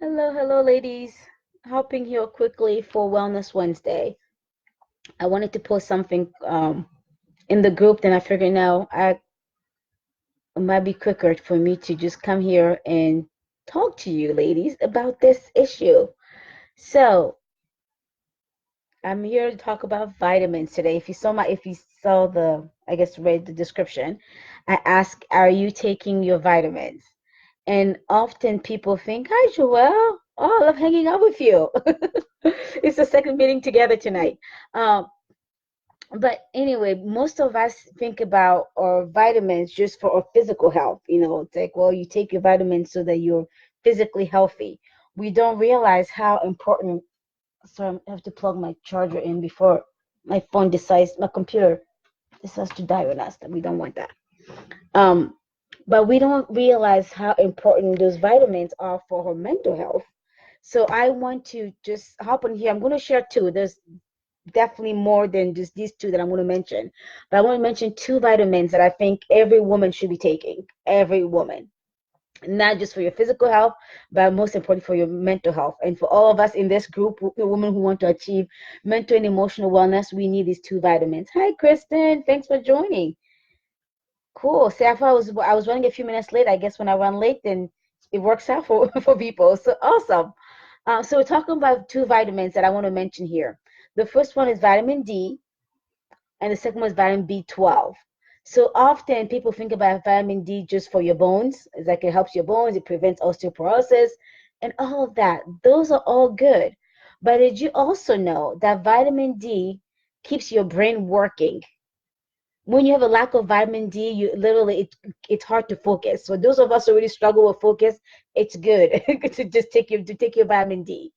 Hello, hello, ladies. Hopping here quickly for Wellness Wednesday. I wanted to post something in the group, then I figured now it might be quicker for me to just come here and talk to you, ladies, about this issue. So I'm here to talk about vitamins today. If you saw the, I guess, read the description, I ask, are you taking your vitamins? And often people think, hi, Joelle. Oh, I love hanging out with you. It's the second meeting together tonight. Um, but anyway, most of us think about our vitamins just for our physical health. It's like, well, you take your vitamins so that you're physically healthy. We don't realize how important. Sorry, I have to plug my charger in before my computer decides to die on us. We don't want that. Um, but we don't realize how important those vitamins are for our mental health. So I want to just hop on here. I'm going to share two. There's definitely more than just these two that I'm going to mention. But I want to mention two vitamins that I think every woman should be taking. Every woman. Not just for your physical health, but most important for your mental health. And for all of us in this group, women who want to achieve mental and emotional wellness, we need these two vitamins. Hi, Kristen. Thanks for joining. Cool. See, I was running a few minutes late. I guess when I run late, then it works out for, for people. So awesome. So we're talking about two vitamins that I want to mention here. The first one is vitamin D, and the second one is vitamin B12. So often people think about vitamin D just for your bones. It's like it helps your bones, it prevents osteoporosis, and all of that. Those are all good. But did you also know that vitamin D keeps your brain working? When you have a lack of vitamin D, it's hard to focus. So those of us who really struggle with focus, it's good to just take your vitamin D.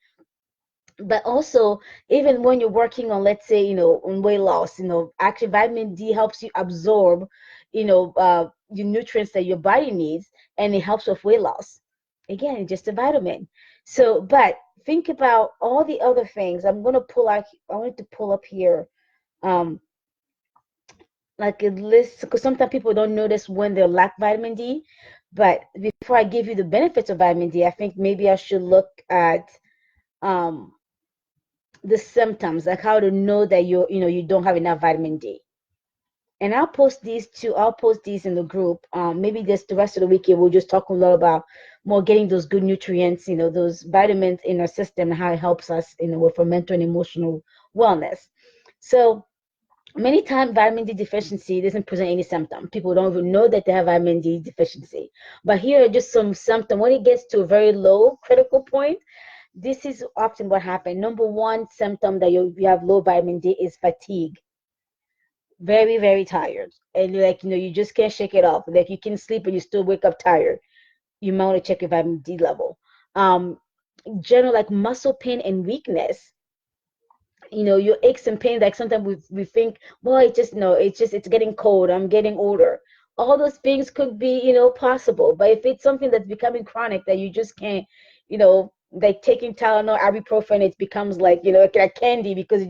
But also, even when you're working on, let's say, on weight loss, actually vitamin D helps you absorb, your nutrients that your body needs, and it helps with weight loss. Again, it's just a vitamin. So, but think about all the other things. I wanted to pull up here. Um, like a list, because sometimes people don't notice when they lack vitamin D. But before I give you the benefits of vitamin D, I think maybe I should look at um, the symptoms, like how to know that you don't have enough vitamin D. And I'll post these too. I'll post these in the group. Maybe just the rest of the week we'll just talk a lot about more getting those good nutrients, those vitamins in our system and how it helps us, with our mental and emotional wellness. So many times vitamin D deficiency doesn't present any symptom. People don't even know that they have vitamin D deficiency. But here are just some symptoms. When it gets to a very low critical point, this is often what happens. Number one symptom that you have low vitamin D is fatigue. Very, very tired. And like, you just can't shake it off. Like you can sleep and you still wake up tired. You might want to check your vitamin D level. Um, General like muscle pain and weakness, your aches and pains. Like sometimes we think, well, it's getting cold, I'm getting older. All those things could be, possible. But if it's something that's becoming chronic that you just can't, like taking Tylenol, ibuprofen, it becomes like, like candy, because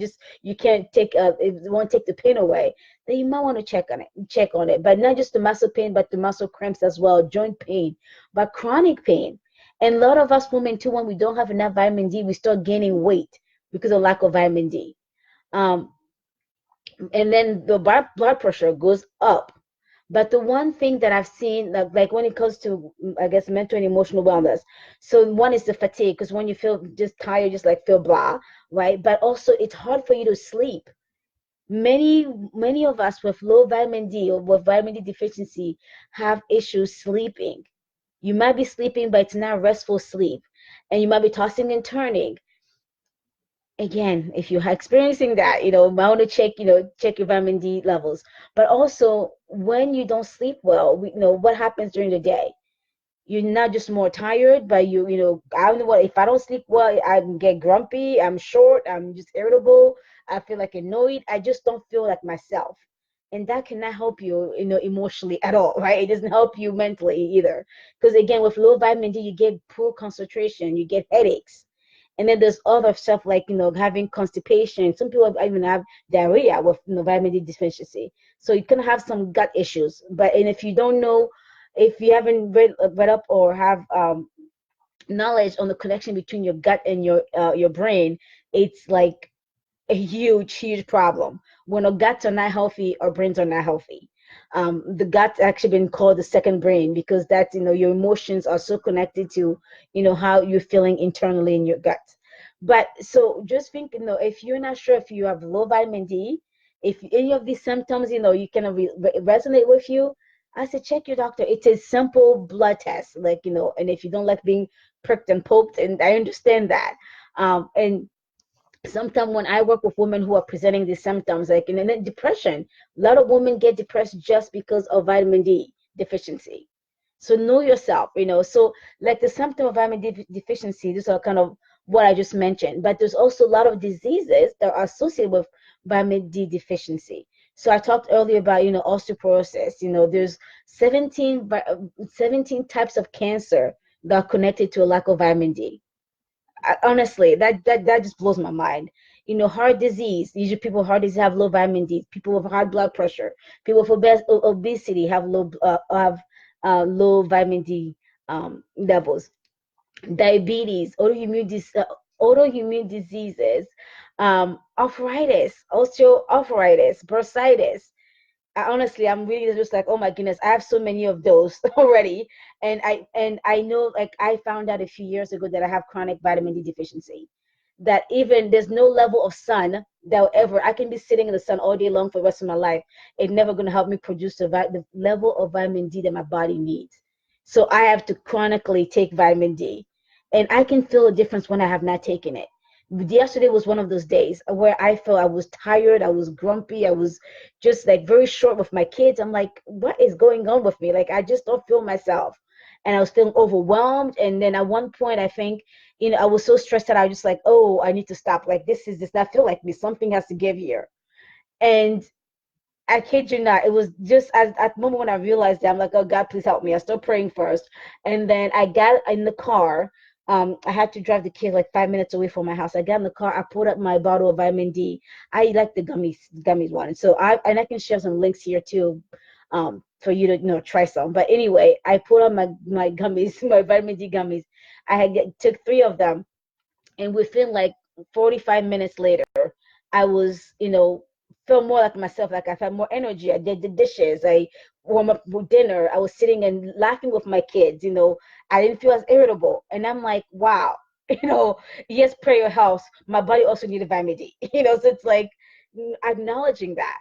you can't it won't take the pain away, then you might want to check on it. But not just the muscle pain, but the muscle cramps as well, joint pain, but chronic pain. And a lot of us women too, when we don't have enough vitamin D, we start gaining weight because of lack of vitamin D. Um, and then the blood pressure goes up. But the one thing that I've seen, like when it comes to, I guess, mental and emotional wellness, so one is the fatigue, because when you feel just tired, just like feel blah, right? But also it's hard for you to sleep. Many of us with low vitamin D or with vitamin D deficiency have issues sleeping. You might be sleeping, but it's not restful sleep, and you might be tossing and turning. Again, if you're experiencing that, might want to check your vitamin D levels. But also, when you don't sleep well, what happens during the day. You're not just more tired, but I don't know what. If I don't sleep well, I get grumpy. I'm short. I'm just irritable. I feel like annoyed. I just don't feel like myself, and that cannot help you, emotionally at all, right? It doesn't help you mentally either, because again, with low vitamin D, you get poor concentration. You get headaches. And then there's other stuff like, having constipation. Some people even have diarrhea with, vitamin D deficiency. So you can have some gut issues. And if you don't know, if you haven't read up or have knowledge on the connection between your gut and your brain, it's like a huge problem. When our guts are not healthy, our brains are not healthy. The gut's actually been called the second brain because that's, your emotions are so connected to, how you're feeling internally in your gut. But so just think, if you're not sure if you have low vitamin D, if any of these symptoms, you kind of resonate with you, I said check your doctor. It's a simple blood test, like, and if you don't like being pricked and poked, and I understand that. And sometimes when I work with women who are presenting these symptoms, like, and then depression, a lot of women get depressed just because of vitamin D deficiency. So know yourself, So like the symptom of vitamin D deficiency, these are kind of what I just mentioned. But there's also a lot of diseases that are associated with vitamin D deficiency. So I talked earlier about, osteoporosis. There's 17 types of cancer that are connected to a lack of vitamin D. Honestly, that just blows my mind. Heart disease. Usually, people with heart disease have low vitamin D. People with high blood pressure, people with obesity have low vitamin D levels. Diabetes, autoimmune diseases, arthritis, osteoarthritis, bursitis. Honestly, I'm really just like, oh my goodness, I have so many of those already. And I know, like, I found out a few years ago that I have chronic vitamin D deficiency. That even there's no level of sun that ever I can be sitting in the sun all day long for the rest of my life. It's never going to help me produce the level of vitamin D that my body needs. So I have to chronically take vitamin D, and I can feel a difference when I have not taken it. Yesterday was one of those days where I felt I was tired, I was grumpy, I was just like very short with my kids. I'm like, what is going on with me? Like, I just don't feel myself. And I was feeling overwhelmed. And then at one point, I think, I was so stressed that I was just like, oh, I need to stop. Like, this does not feel like me. Something has to give here. And I kid you not, it was just at the moment when I realized that, I'm like, oh God, please help me. I started praying first. And then I got in the car. I had to drive the kids like 5 minutes away from my house. I got in the car, I pulled up my bottle of vitamin D. I like the gummies one. So I can share some links here too, for you to try some. But anyway, I pulled up my gummies, my vitamin D gummies. Took 3 of them, and within like 45 minutes later, I was, felt more like myself. Like, I felt more energy. I did the dishes. I warm up for dinner. I was sitting and laughing with my kids. I didn't feel as irritable. And I'm like, wow. Yes, prayer helps. My body also needed vitamin D. So it's like, acknowledging that.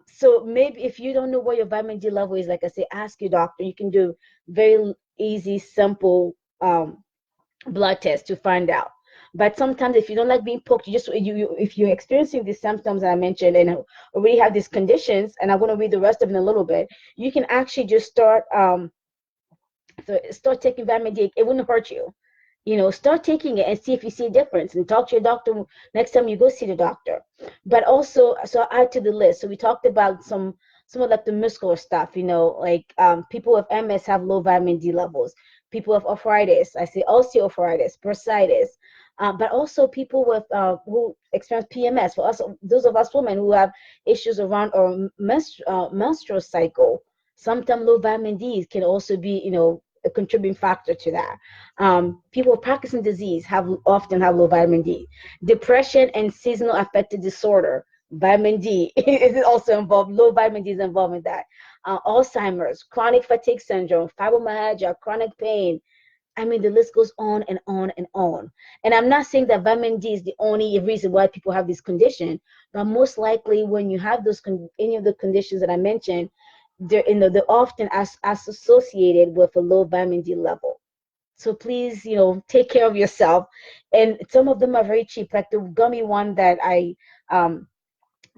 So maybe if you don't know what your vitamin D level is, like I say, ask your doctor. You can do very easy, simple blood test to find out. But sometimes, if you don't like being poked, if you're experiencing these symptoms that I mentioned and already have these conditions, and I'm going to read the rest of it in a little bit, you can actually just start taking vitamin D. It wouldn't hurt you. Start taking it and see if you see a difference, and talk to your doctor next time you go see the doctor. But also, so I'll add to the list. So we talked about some of like the muscular stuff, like, people with MS have low vitamin D levels. People with arthritis, I say osteoarthritis, bursitis, but also people with who experience PMS. For us, those of us women who have issues around our menstrual cycle, sometimes low vitamin D can also be, a contributing factor to that. People with Parkinson's disease often have low vitamin D. Depression and seasonal affective disorder, vitamin D is also involved. Low vitamin D is involved in that. Alzheimer's, chronic fatigue syndrome, fibromyalgia, chronic pain. I mean, the list goes on and on and on. And I'm not saying that vitamin D is the only reason why people have this condition, but most likely when you have any of the conditions that I mentioned, they're often as associated with a low vitamin D level. So please, take care of yourself. And some of them are very cheap, like the gummy one that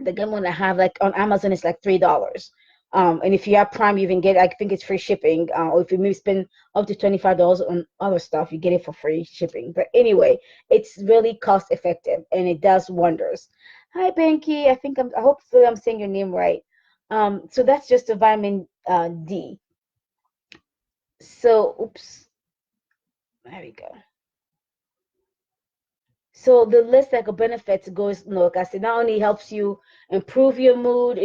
the gummy one I have, like on Amazon, is like $3. And if you have Prime, you even get, I think it's free shipping. Or if you maybe spend up to $25 on other stuff, you get it for free shipping. But anyway, it's really cost effective and it does wonders. Hi, Banky. Hopefully I'm saying your name right. So that's just a vitamin D. So, oops, there we go. So the list like of benefits goes, like I said, not only helps you improve your mood,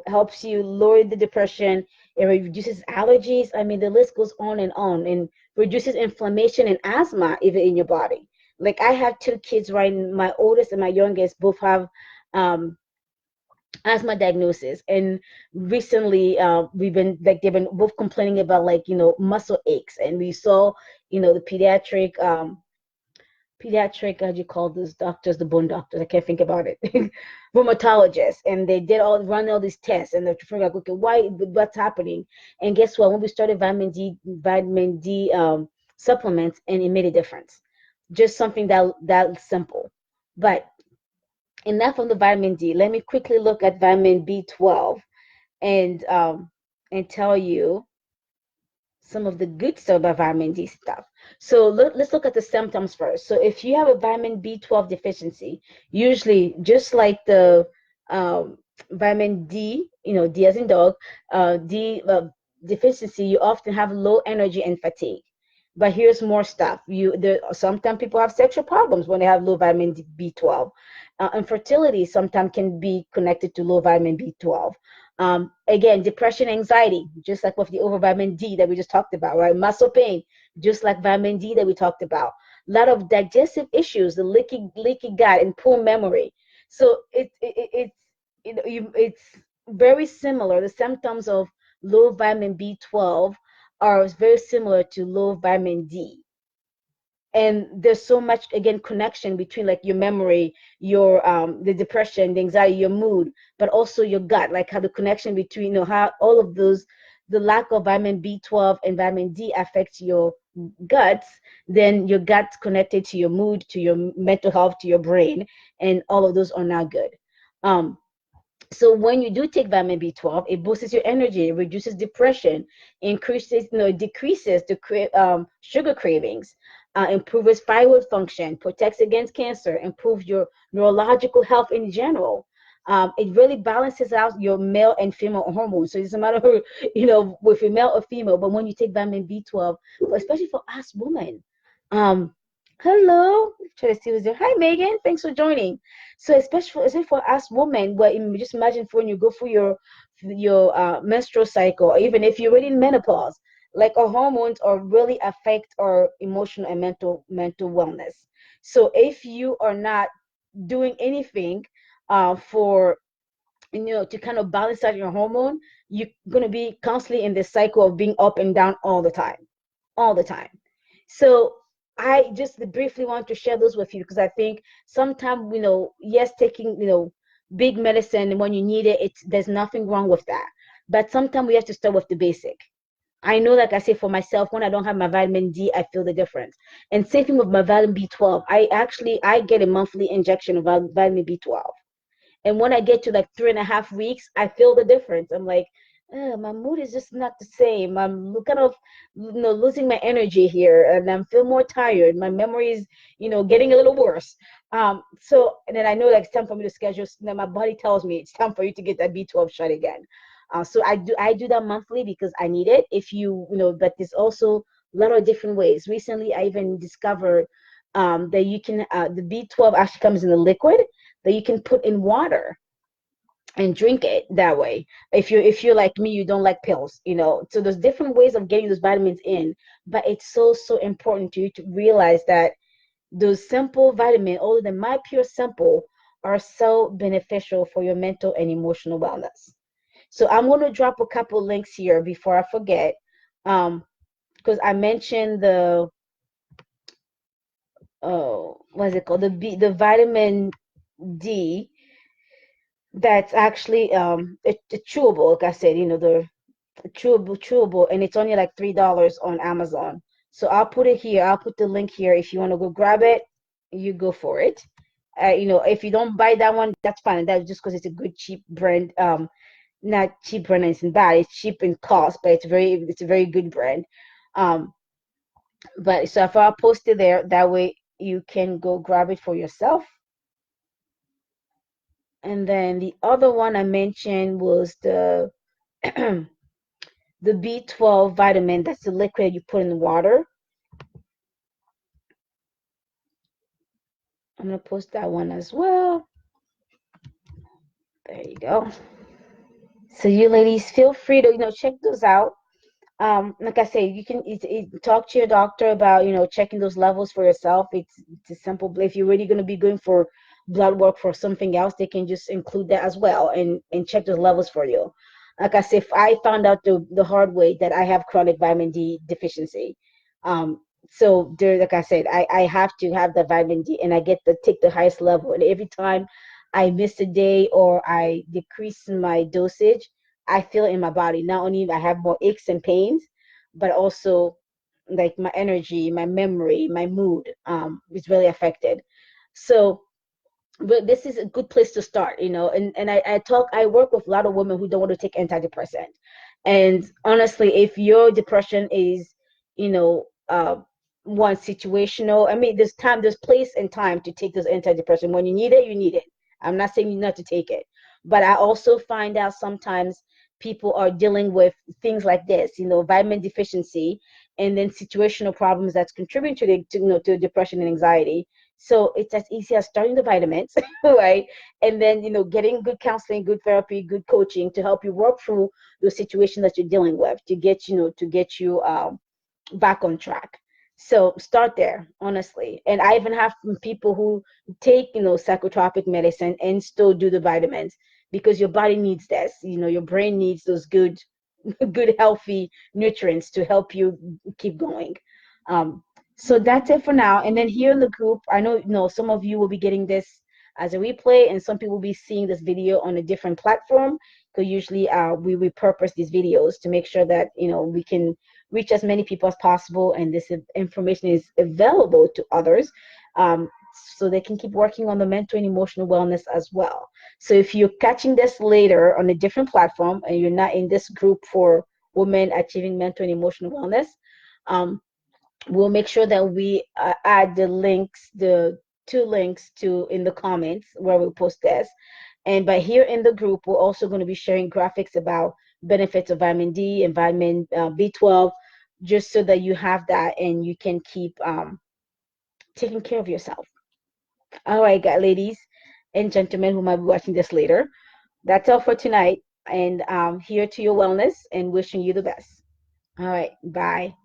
helps you lower the depression, it reduces allergies. I mean, the list goes on and reduces inflammation and asthma even in your body. Like I have two kids, right? My oldest and my youngest both have um asthma diagnosis, and recently we've been like they've been both complaining about like muscle aches, and we saw the pediatric, how do you call those doctors, the bone doctors? I can't think about it. Rheumatologists, and they did run all these tests, and they're figuring out, okay, what's happening? And guess what? When we started vitamin D supplements, and it made a difference. Just something that simple. But enough of the vitamin D. Let me quickly look at vitamin B12 and tell you some of the good stuff about vitamin D stuff. So let's look at the symptoms first. So if you have a vitamin B12 deficiency, usually just like the vitamin D, D as in dog, D deficiency, you often have low energy and fatigue. But here's more stuff. Sometimes people have sexual problems when they have low vitamin B12. Infertility sometimes can be connected to low vitamin B12. Again, depression, anxiety, just like with the over vitamin D that we just talked about, right? Muscle pain, just like vitamin D that we talked about. A lot of digestive issues, the leaky gut, and poor memory. So it's very similar. The symptoms of low vitamin B12 are very similar to low vitamin D. And there's so much, again, connection between like your memory, your the depression, the anxiety, your mood, but also your gut, like how the connection between, how all of those, the lack of vitamin B12 and vitamin D affects your guts. Then your gut's connected to your mood, to your mental health, to your brain, and all of those are not good. So when you do take vitamin B12, it boosts your energy, it reduces depression, decreases the sugar cravings, improves thyroid function, protects against cancer, improves your neurological health in general. It really balances out your male and female hormones. So it doesn't matter, with a male or female, but when you take vitamin B12, especially for us women, um, hello, try to see who's there. Hi, Megan. Thanks for joining. So especially for us women, where just imagine for when you go through your menstrual cycle, or even if you're already in menopause, like our hormones are really affect our emotional and mental wellness. So if you are not doing anything for to kind of balance out your hormone, you're going to be constantly in this cycle of being up and down all the time. So I just briefly want to share those with you because I think sometimes, yes, taking, big medicine when you need it, there's nothing wrong with that. But sometimes we have to start with the basic. I know, like I say, for myself, when I don't have my vitamin D, I feel the difference. And same thing with my vitamin B12. I get a monthly injection of vitamin B12. And when I get to like 3.5 weeks, I feel the difference. I'm like, my mood is just not the same. I'm kind of, losing my energy here, and I'm feel more tired. My memory is, getting a little worse. So and then I know like it's time for me to schedule. Then my body tells me it's time for you to get that B12 shot again. So I do that monthly because I need it. If but there's also a lot of different ways. Recently, I even discovered that you can the B12 actually comes in a liquid that you can put in water and drink it that way. If you're like me, you don't like pills, so there's different ways of getting those vitamins in. But it's so important to you to realize that those simple vitamins, other than my pure simple, are so beneficial for your mental and emotional wellness. So I'm going to drop a couple links here before I forget, because I mentioned the what's it called, the vitamin D that's actually it's chewable. Like I said, the chewable, and it's only like $3 on Amazon. So I'll put it here. I'll put the link here. If you want to go grab it, you go for it. If you don't buy that one, that's fine. That's just because it's a good cheap brand. Not cheap brand isn't bad. It's cheap in cost, but it's a very good brand. Um, but so if I'll post it there, that way you can go grab it for yourself. And then the other one I mentioned was the the B12 vitamin. That's the liquid you put in the water. I'm gonna post that one as well. There you go. So you ladies feel free to check those out. Like I say, you can talk to your doctor about checking those levels for yourself. It's a simple. If you're really going to be going for blood work for something else, they can just include that as well and check those levels for you. Like I say, if I found out the hard way that I have chronic vitamin D deficiency. So there, like I said, I have to have the vitamin D, and I get to take the highest level. And every time I miss a day or I decrease my dosage, I feel it in my body. Not only I have more aches and pains, but also like my energy, my memory, my mood is really affected. So, but this is a good place to start, and I work with a lot of women who don't want to take antidepressant. And honestly, if your depression is, you know, one situational, I mean, there's place and time to take those antidepressant. When you need it, you need it. I'm not saying you not to take it, but I also find out sometimes people are dealing with things like this, vitamin deficiency, and then situational problems that's contributing to depression and anxiety. So it's as easy as starting the vitamins, right? And then, getting good counseling, good therapy, good coaching to help you work through the situation that you're dealing with to get you back on track. So start there, honestly. And I even have people who take, psychotropic medicine and still do the vitamins because your body needs this. Your brain needs those good, healthy nutrients to help you keep going. Um, so that's it for now. And then here in the group, I know, some of you will be getting this as a replay, and some people will be seeing this video on a different platform. Because usually we repurpose these videos to make sure that we can reach as many people as possible, and this information is available to others, so they can keep working on the mental and emotional wellness as well. So if you're catching this later on a different platform and you're not in this group for women achieving mental and emotional wellness, um, we'll make sure that we add the two links to in the comments where we post this. And by here in the group, we're also going to be sharing graphics about benefits of vitamin D and vitamin B12, just so that you have that and you can keep taking care of yourself. All right, guys, ladies and gentlemen who might be watching this later, that's all for tonight. And here to your wellness and wishing you the best. All right, bye.